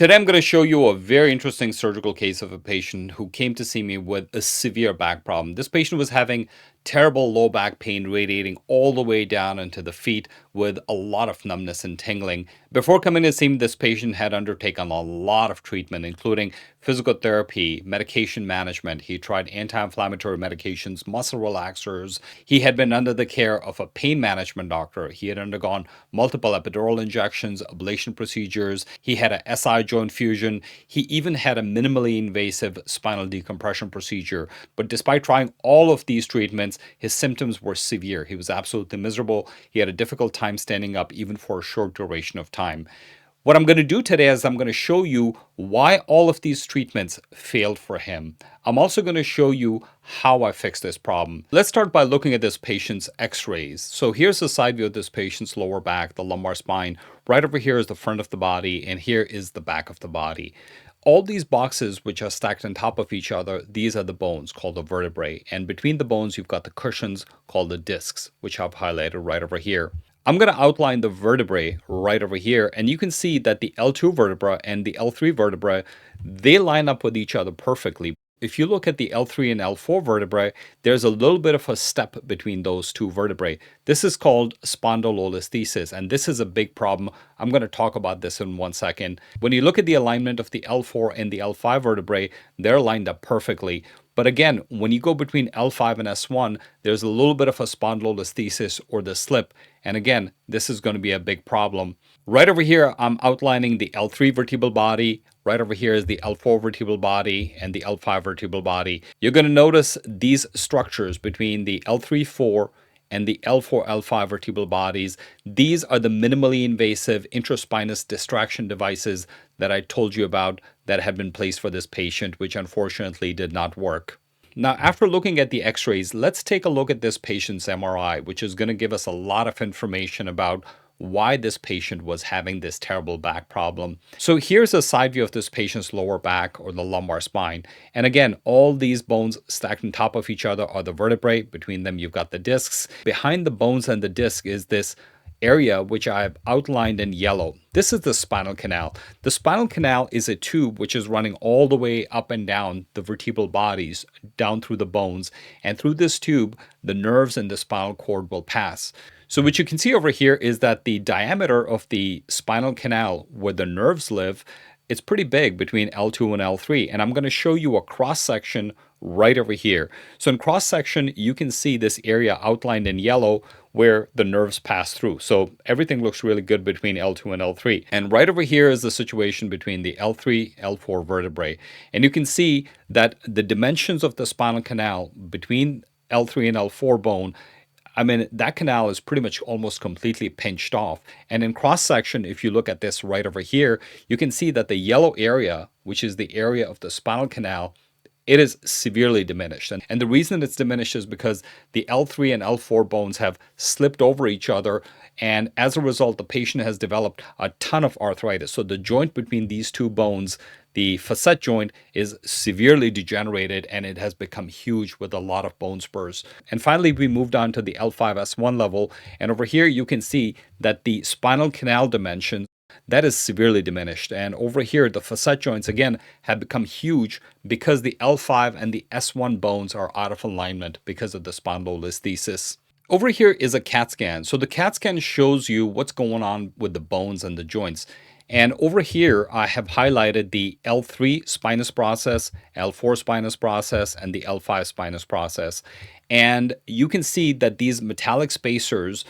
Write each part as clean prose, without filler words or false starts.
Today, I'm going to show you a very interesting surgical case of a patient who came to see me with a severe back problem. This patient was having terrible low back pain radiating all the way down into the feet with a lot of numbness and tingling. Before coming to see me, this patient had undertaken a lot of treatment, including physical therapy, medication management. He tried anti-inflammatory medications, muscle relaxers. He had been under the care of a pain management doctor. He had undergone multiple epidural injections, ablation procedures. He had a SI joint fusion. He even had a minimally invasive spinal decompression procedure. But despite trying all of these treatments, his symptoms were severe. He was absolutely miserable. He had a difficult time standing up, even for a short duration of time. What I'm going to do today is I'm going to show you why all of these treatments failed for him. I'm also going to show you how I fixed this problem. Let's start by looking at this patient's X-rays. So here's the side view of this patient's lower back, the lumbar spine. Right over here is the front of the body, and here is the back of the body. All these boxes, which are stacked on top of each other, these are the bones called the vertebrae. And between the bones, you've got the cushions called the discs, which I've highlighted right over here. I'm going to outline the vertebrae right over here, and you can see that the L2 vertebra and the L3 vertebra, they line up with each other perfectly. If you look at the L3 and L4 vertebrae, there's a little bit of a step between those two vertebrae. This is called spondylolisthesis, and this is a big problem. I'm going to talk about this in 1 second. When you look at the alignment of the L4 and the L5 vertebrae, they're lined up perfectly. But again, when you go between L5 and S1, there's a little bit of a spondylolisthesis or the slip. And again, this is going to be a big problem. Right over here, I'm outlining the L3 vertebral body. Right over here is the L4 vertebral body and the L5 vertebral body. You're going to notice these structures between the L3-4 and the L4-L5 vertebral bodies. These are the minimally invasive intraspinous distraction devices that I told you about that had been placed for this patient, which unfortunately did not work. Now, after looking at the X-rays, let's take a look at this patient's MRI, which is going to give us a lot of information about why this patient was having this terrible back problem. So here's a side view of this patient's lower back or the lumbar spine. And again, all these bones stacked on top of each other are the vertebrae. Between them, you've got the discs. Behind the bones and the disc is this area which I've outlined in yellow. This is the spinal canal. The spinal canal is a tube which is running all the way up and down the vertebral bodies, down through the bones. And through this tube, the nerves and the spinal cord will pass. So what you can see over here is that the diameter of the spinal canal where the nerves live, it's pretty big between L2 and L3. And I'm going to show you a cross section right over here. So in cross section, you can see this area outlined in yellow where the nerves pass through. So everything looks really good between L2 and L3. And right over here is the situation between the L3, L4 vertebrae. And you can see that the dimensions of the spinal canal between L3 and L4 bone, I mean, that canal is pretty much almost completely pinched off. And in cross section, if you look at this right over here, you can see that the yellow area, which is the area of the spinal canal, it is severely diminished. And the reason it's diminished is because the L3 and L4 bones have slipped over each other. And as a result, the patient has developed a ton of arthritis. So the joint between these two bones, the facet joint, is severely degenerated and it has become huge with a lot of bone spurs. And finally, we moved on to the L5-S1 level. And over here, you can see that the spinal canal dimensions, that is severely diminished. And over here, the facet joints, again, have become huge because the L5 and the S1 bones are out of alignment because of the spondylolisthesis. Over here is a CAT scan. So the CAT scan shows you what's going on with the bones and the joints. And over here, I have highlighted the L3 spinous process, L4 spinous process, and the L5 spinous process. And you can see that these metallic spacers,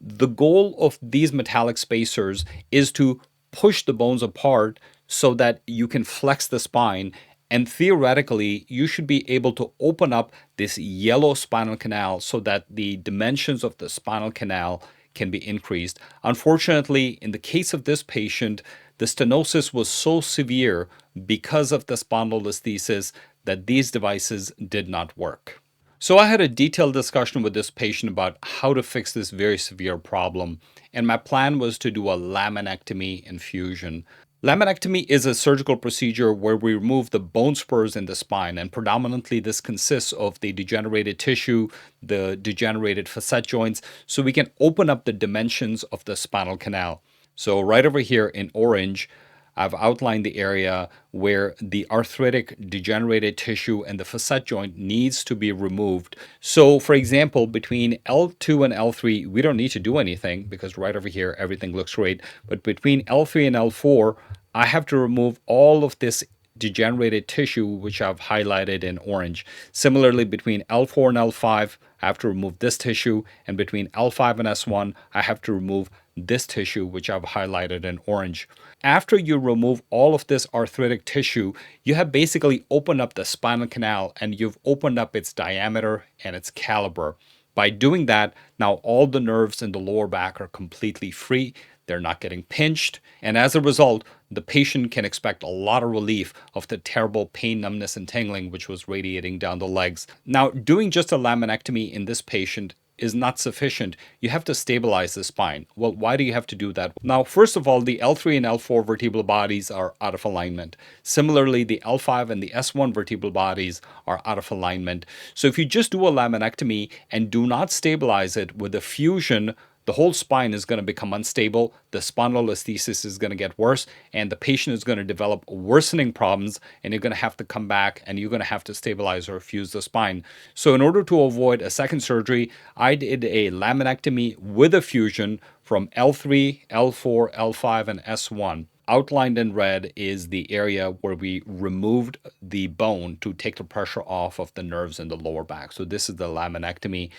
the goal of these metallic spacers is to push the bones apart so that you can flex the spine. And theoretically, you should be able to open up this yellow spinal canal so that the dimensions of the spinal canal can be increased. Unfortunately, in the case of this patient, the stenosis was so severe because of the spondylolisthesis that these devices did not work. So I had a detailed discussion with this patient about how to fix this very severe problem, and my plan was to do a laminectomy and fusion. Laminectomy is a surgical procedure where we remove the bone spurs in the spine, and predominantly this consists of the degenerated tissue, the degenerated facet joints, so we can open up the dimensions of the spinal canal. So right over here in orange, I've outlined the area where the arthritic degenerated tissue and the facet joint needs to be removed. So, for example, between L2 and L3, we don't need to do anything because right over here, everything looks great. But between L3 and L4, I have to remove all of this degenerated tissue, which I've highlighted in orange. Similarly, between L4 and L5, I have to remove this tissue, and between L5 and S1, I have to remove this tissue, which I've highlighted in orange. After you remove all of this arthritic tissue, you have basically opened up the spinal canal and you've opened up its diameter and its caliber. By doing that, now all the nerves in the lower back are completely free. They're not getting pinched. And as a result, the patient can expect a lot of relief of the terrible pain, numbness, and tingling which was radiating down the legs. Now, doing just a laminectomy in this patient is not sufficient. You have to stabilize the spine. Well, why do you have to do that? Now, first of all, the L3 and L4 vertebral bodies are out of alignment. Similarly, the L5 and the S1 vertebral bodies are out of alignment. So if you just do a laminectomy and do not stabilize it with a fusion, the whole spine is going to become unstable, the spondylolisthesis is going to get worse, and the patient is going to develop worsening problems, and you're going to have to come back and you're going to have to stabilize or fuse the spine. So in order to avoid a second surgery, I did a laminectomy with a fusion from L3, L4, L5, and S1. Outlined in red is the area where we removed the bone to take the pressure off of the nerves in the lower back. So this is the laminectomy.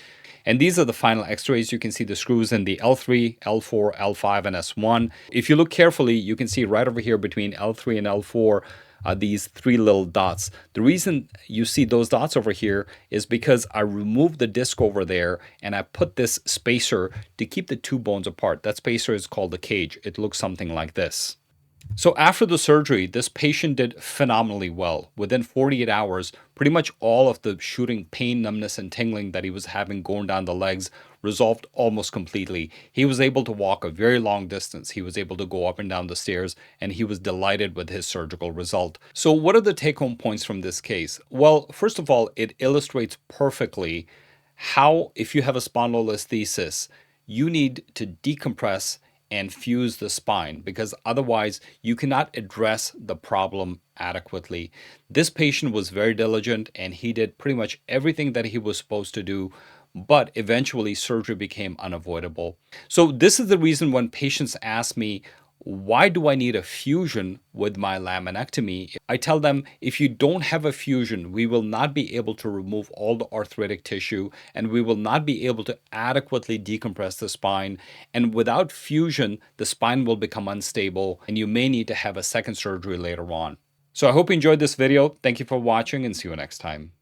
And these are the final x-rays. You can see the screws in the L3, L4, L5, and S1. If you look carefully, you can see right over here between L3 and L4 these three little dots. The reason you see those dots over here is because I removed the disc over there and I put this spacer to keep the two bones apart. That spacer is called the cage. It looks something like this. So after the surgery, this patient did phenomenally well. Within 48 hours, pretty much all of the shooting pain, numbness, and tingling that he was having going down the legs resolved almost completely. He was able to walk a very long distance. He was able to go up and down the stairs, and he was delighted with his surgical result. So what are the take-home points from this case? Well, first of all, it illustrates perfectly how, if you have a spondylolisthesis, you need to decompress and fuse the spine because otherwise you cannot address the problem adequately. This patient was very diligent and he did pretty much everything that he was supposed to do, but eventually surgery became unavoidable. So this is the reason when patients ask me, why do I need a fusion with my laminectomy? I tell them, if you don't have a fusion, we will not be able to remove all the arthritic tissue and we will not be able to adequately decompress the spine. And without fusion, the spine will become unstable and you may need to have a second surgery later on. So I hope you enjoyed this video. Thank you for watching and see you next time.